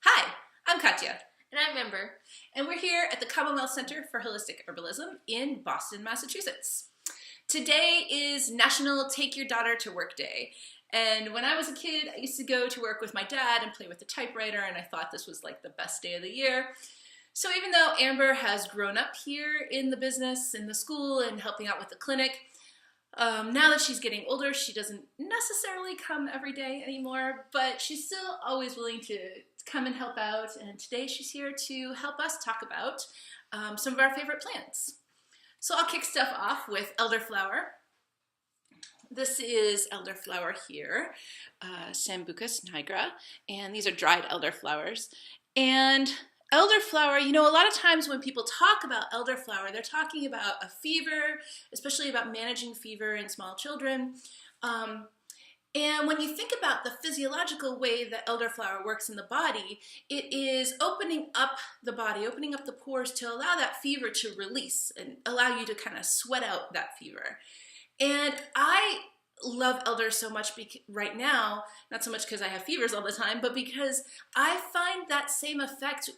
Hi, I'm Katya, And I remember. and we're here at the Commonwealth Center for Holistic Herbalism in Boston, Massachusetts. Today is National Take Your Daughter to Work Day. And when I was a kid, I used to go to work with my dad and play with the typewriter, and I thought this was like the best day of the year. So even though Amber has grown up here in the business, in the school, and helping out with the clinic, now that she's getting older, she doesn't necessarily come every day anymore, but she's still always willing to come and help out. And today she's here to help us talk about some of our favorite plants. So I'll kick stuff off with elderflower. This is elderflower here, Sambucus nigra, and these are dried elderflowers. And elderflower, a lot of times when people talk about elderflower, they're talking about a fever, especially about managing fever in small children. And when you think about the physiological way that elderflower works in the body, it is opening up the body, opening up the pores to allow that fever to release and allow you to kind of sweat out that fever. And I love elder so much right now, not so much because I have fevers all the time, but because I find that same effect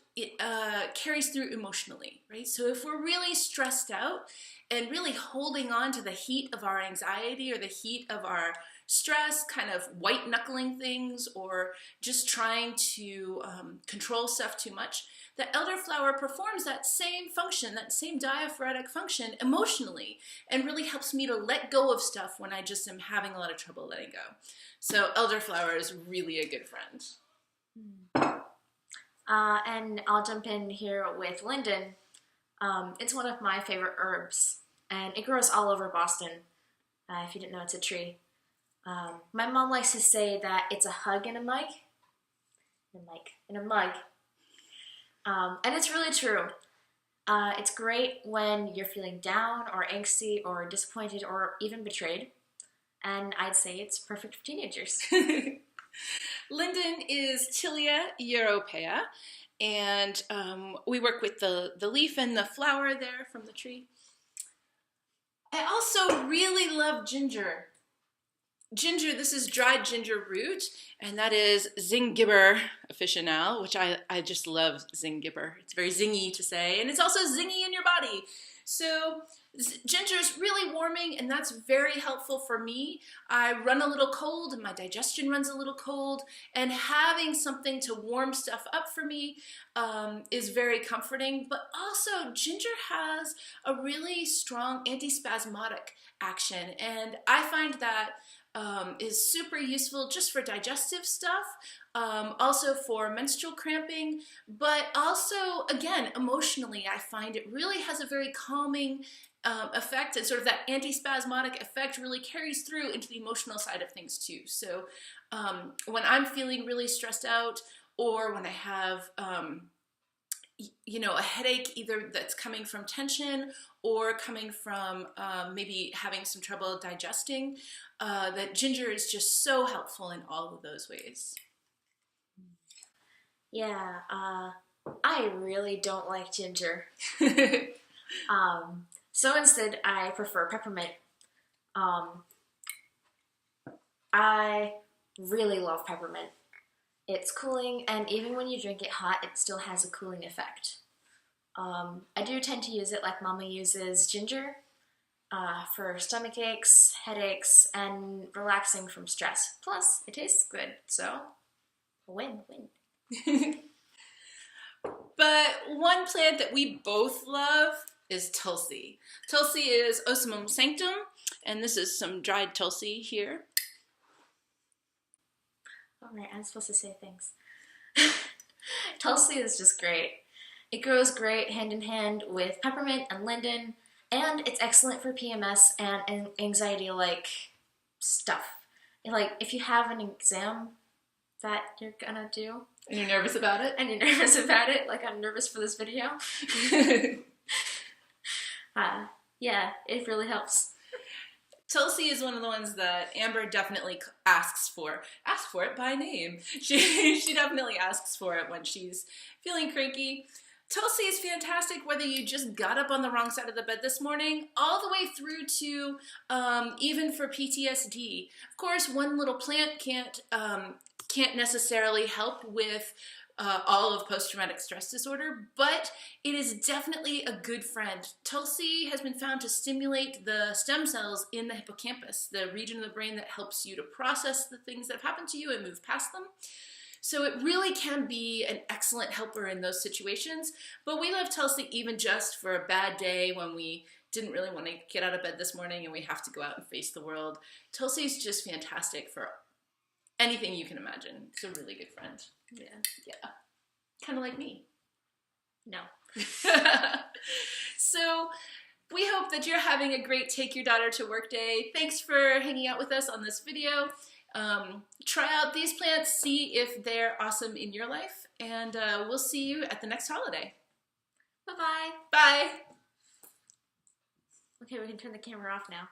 carries through emotionally, right? So if we're really stressed out and really holding on to the heat of our anxiety or the heat of our stress, kind of white knuckling things or just trying to control stuff too much, the elderflower performs that same function, that same diaphoretic function emotionally, and really helps me to let go of stuff when I just am having a lot of trouble letting go. So elderflower is really a good friend. And I'll jump in here with linden. It's one of my favorite herbs, and it grows all over Boston. If you didn't know, it's a tree. My mom likes to say that it's a hug in a mug. In a mug. And it's really true. It's great when you're feeling down or angsty or disappointed or even betrayed. And I'd say it's perfect for teenagers. Linden is Tilia europaea, and we work with the leaf and the flower there from the tree. I also really love ginger. Ginger, this is dried ginger root, and that is Zingiber officinale, which I just love Zingiber. It's very zingy to say, and it's also zingy in your body. So ginger is really warming, and that's very helpful for me. I run a little cold, and my digestion runs a little cold, and having something to warm stuff up for me is very comforting. But also, ginger has a really strong antispasmodic action, and I find that is super useful just for digestive stuff, also for menstrual cramping, but also, again, emotionally, I find it really has a very calming effect, and sort of that antispasmodic effect really carries through into the emotional side of things too. So when I'm feeling really stressed out, or when I have a headache, either that's coming from tension or coming from maybe having some trouble digesting, that ginger is just so helpful in all of those ways. Yeah, I really don't like ginger. So instead, I prefer peppermint. I really love peppermint. It's cooling, and even when you drink it hot, it still has a cooling effect. I do tend to use it like Mama uses ginger for stomach aches, headaches, and relaxing from stress. Plus, it tastes good, so win-win. But one plant that we both love is Tulsi. Tulsi is Ocimum sanctum, and this is some dried Tulsi here. All right, I'm supposed to say things. Tulsi is just great. It grows great hand in hand with peppermint and linden, and it's excellent for PMS and anxiety-like stuff. Like, if you have an exam that you're gonna do, and you're nervous about it? Like I'm nervous for this video. Yeah, it really helps. Tulsi is one of the ones that Amber definitely asks for. Ask for it by name. She definitely asks for it when she's feeling cranky. Tulsi is fantastic whether you just got up on the wrong side of the bed this morning, all the way through to even for PTSD. Of course, one little plant can't necessarily help with all of post-traumatic stress disorder, but it is definitely a good friend. Tulsi has been found to stimulate the stem cells in the hippocampus, the region of the brain that helps you to process the things that have happened to you and move past them. So it really can be an excellent helper in those situations, but we love Tulsi even just for a bad day when we didn't really want to get out of bed this morning and we have to go out and face the world. Tulsi's just fantastic for anything you can imagine. It's a really good friend. Yeah. Kind of like me. No. So we hope that you're having a great Take Your Daughter to Work day. Thanks for hanging out with us on this video. Try out these plants, see if they're awesome in your life, and we'll see you at the next holiday. Bye-bye. Bye. Okay, we can turn the camera off now.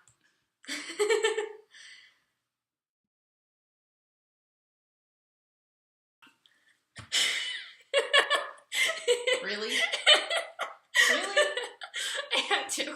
Really? I had to.